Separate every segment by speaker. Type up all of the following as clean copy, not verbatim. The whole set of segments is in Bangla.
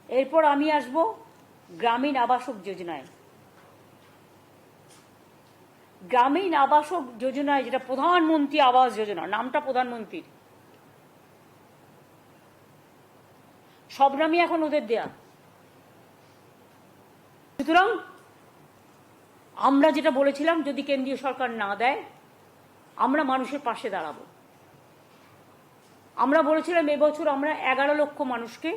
Speaker 1: এরপর আমি আসব গ্রামীণ আবাসক যোজনায়। গ্রামীণ আবাসক যোজনায়, যেটা প্রধানমন্ত্রী আবাস যোজনা, নামটা প্রধানমন্ত্রীর, সব নামই এখন ওদের দেয়া। সুতরাং আমরা যেটা বলেছিলাম, যদি কেন্দ্রীয় সরকার না দেয়, আমরা মানুষের পাশে দাঁড়াবো। আমরা বলেছিলাম এবছর আমরা 11 লক্ষ মানুষকে,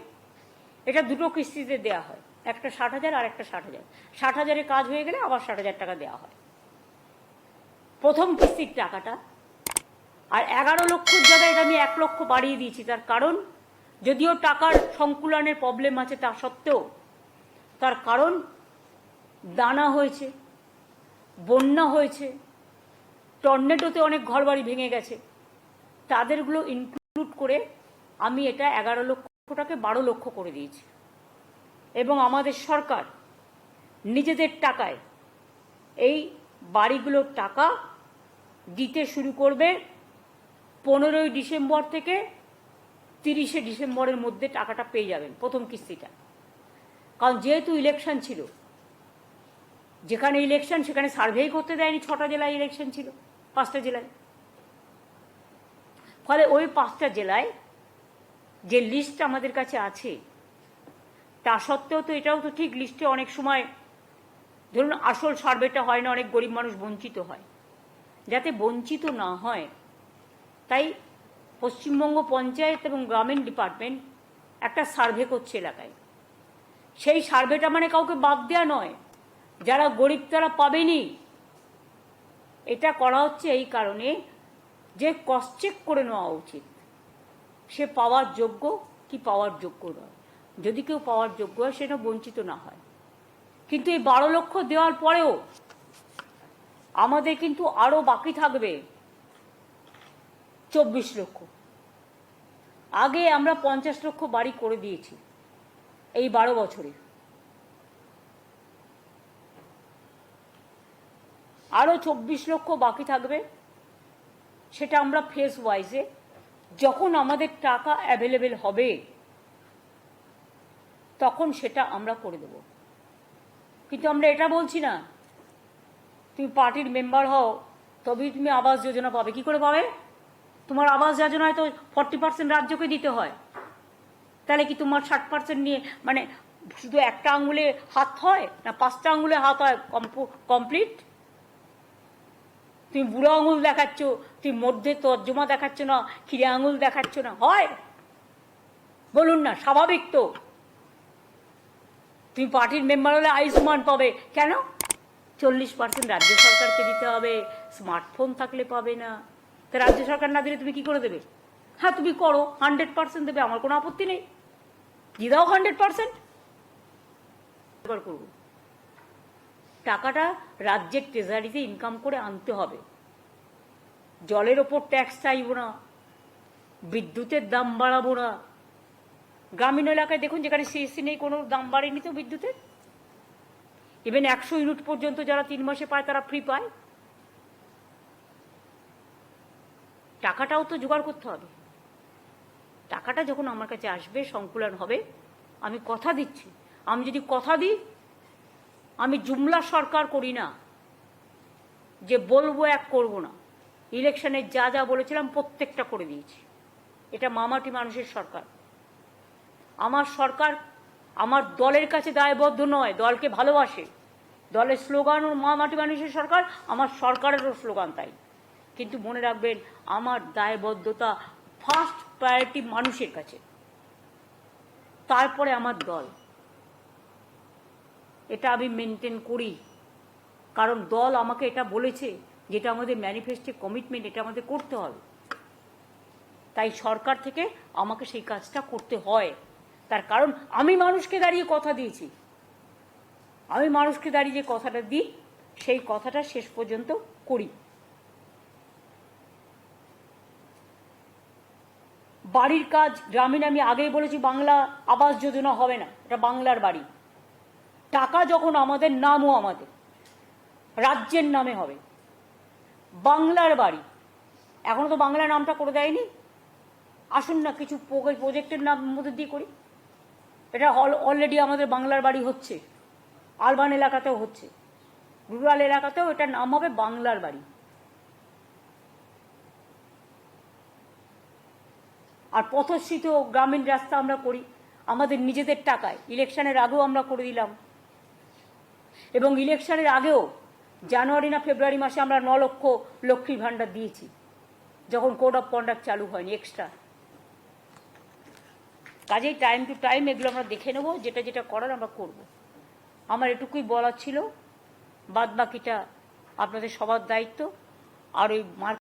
Speaker 1: এটা দুটো কিস্তিতে দেওয়া হয়, একটা 60,000 আর একটা 60,000। 60,000-এর কাজ হয়ে গেলে আবার 60,000 টাকা দেওয়া হয় প্রথম কিস্তির টাকাটা। আর 11 লক্ষর জায়গায় এটা আমি 1 লক্ষ বাড়িয়ে দিয়েছি। তার কারণ, যদিও টাকার সংকুলনের প্রবলেম আছে, তা সত্ত্বেও, তার কারণ দানা হয়েছে, বন্যা হয়েছে, টর্নেডোতে অনেক ঘরবাড়ি ভেঙে গেছে, তাদেরগুলো ইনক্লুড করে আমি এটা 11 লক্ষটাকে 12 লক্ষ করে দিয়েছি। এবং আমাদের সরকার নিজেদের টাকায় এই বাড়িগুলোর টাকা দিতে শুরু করবে 15ই ডিসেম্বর থেকে 30শে ডিসেম্বরের মধ্যে টাকাটা পেয়ে যাবেন, প্রথম কিস্তিটা। কারণ যেহেতু ইলেকশন ছিল, যেখানে ইলেকশন সেখানে সার্ভেই করতে দেয়নি। 6টা জেলায় ইলেকশন ছিল, 5টা জেলায়। ফলে ওই 5টা জেলায় যে লিস্ট আমাদের কাছে আছে, তা সত্ত্বেও তো এটাও তো ঠিক, লিস্টে অনেক সময় ধরুন আসল সার্ভেটা হয় না, অনেক গরিব মানুষ বঞ্চিত হয়। যাতে বঞ্চিত না হয়, তাই পশ্চিমবঙ্গ পঞ্চায়েত এবং গ্রামীণ ডিপার্টমেন্ট একটা সার্ভে করছে এলাকায়। সেই সার্ভেটা মানে কাউকে বাদ দেওয়া নয়, যারা গরিব তারা পাবেনি। এটা করা হচ্ছে এই কারণে যে ক্রস চেক করে নেওয়া উচিত, সে পাওয়ার যোগ্য কি পাওয়ার যোগ্য নয়। যদি কেউ পাওয়ার যোগ্য হয়, সেটা বঞ্চিত না হয়। কিন্তু এই 12 লক্ষ দেওয়ার পরেও আমাদের কিন্তু আরো বাকি থাকবে 24 লক্ষ। আগে আমরা 50 লক্ষ বাড়ি করে দিয়েছি এই 12 বছরে। আরো 24 লক্ষ বাকি থাকবে। সেটা আমরা ফেজ ওয়াইজে যখন আমাদের টাকা অ্যাভেলেবেল হবে তখন সেটা আমরা করে দেব। কিন্তু আমরা এটা বলছি না তুমি পার্টির মেম্বার হও তবেই তুমি আবাস যোজনা পাবে। কি করে পাবে? তোমার আবাস যোজনায় তো 40% রাজ্যকে দিতে হয়। তাহলে কি তোমার 60% নিয়ে মানে শুধু একটা আঙুলে হাত হয় না 5টা আঙুলে হাত হয় কমপ্লিট? তুমি বুড়ো আঙুল দেখাচ্ছ, তুমি মধ্যে তর্জমা দেখাচ্ছ না, খিরে আঙুল দেখাচ্ছ না, হয়? বলুন না, স্বাভাবিক তো। তুমি পার্টির মেম্বার হলে আয়ুষ্মান পাবে, কেন? 40% রাজ্য সরকারকে দিতে হবে, স্মার্টফোন থাকলে পাবে না। তা রাজ্য সরকার না দিলে তুমি কি করে দেবে? হ্যাঁ তুমি করো, 100% দেবে, আমার কোনো আপত্তি নেই, দিয়ে দাও 100%। করবো টাকাটা রাজ্যের ট্রেজারিতে ইনকাম করে আনতে হবে। জলের ওপর ট্যাক্স চাইব না, বিদ্যুতের দাম বাড়াবো না। গ্রামীণ এলাকায় দেখুন, যেখানে সিএসসি নেই, কোনো দাম বাড়েনি তো বিদ্যুতের। ইভেন 100 ইউনিট পর্যন্ত যারা 3 মাসে পায় তারা ফ্রি পায়। টাকাটাও তো জোগাড় করতে হবে। টাকাটা যখন আমার কাছে আসবে, সংকুলন হবে, আমি কথা দিচ্ছি, আমি যদি কথা দিই, আমি জুমলা সরকার করি না যে বলবো এক করব না। ইলেকশনে যা যা বলেছিলাম প্রত্যেকটা করে দিয়েছি। এটা মামাটি মানুষের সরকার। আমার সরকার আমার দলের কাছে দায়বদ্ধ নয়, দলকে ভালোবাসে। দলের স্লোগান ও মামাটি মানুষের সরকার, আমার সরকারেরও স্লোগান তাই। কিন্তু মনে রাখবেন, আমার দায়বদ্ধতা ফার্স্ট প্রায়োরিটি মানুষের কাছে, তারপরে আমার দল। এটা আমি মেনটেন করি, কারণ দল আমাকে এটা বলেছে, যেটা আমাদের ম্যানিফেস্টো কমিটমেন্ট, এটা আমাদের করতে হবে। তাই সরকার থেকে আমাকে সেই কাজটা করতে হয়। তার কারণ আমি মানুষকে দাঁড়িয়ে কথা দিয়েছি। আমি মানুষকে দাঁড়িয়ে যে কথাটা দিই, সেই কথাটা শেষ পর্যন্ত করি। বাড়ির কাজ গ্রামীণ, আমি আগেই বলেছি, বাংলা আবাস যোজনা হবে না, এটা বাংলার বাড়ি। টাকা যখন আমাদের নামও আমাদের রাজ্যের নামে হবে, বাংলার বাড়ি। এখনো তো বাংলা নামটা করে দেয়নি। আসুন না কিছু প্রজেক্টের নাম মধ্যে দিয়ে করি। এটা অলরেডি আমাদের বাংলার বাড়ি হচ্ছে, আরবান এলাকাতেও হচ্ছে, রুরাল এলাকাতেও এটার নাম হবে বাংলার বাড়ি। আর পথশ্রীত গ্রামীণ রাস্তা আমরা করি আমাদের নিজেদের টাকায়, ইলেকশনের আগেও আমরা করে দিলাম। এবং ইলেকশনের আগেও জানুয়ারি না ফেব্রুয়ারি মাসে আমরা 9 লক্ষ লক্ষ্মীর ভাণ্ডার দিয়েছি, যখন কোড অফ কন্ডাক্ট চালু হয়নি এক্সট্রা। কাজেই টাইম টু টাইম এগুলো আমরা দেখে নেব, যেটা যেটা করার আমরা করব। আমার এটুকুই বলার ছিল, বাদ বাকিটা আপনাদের সবার দায়িত্ব। আর ওই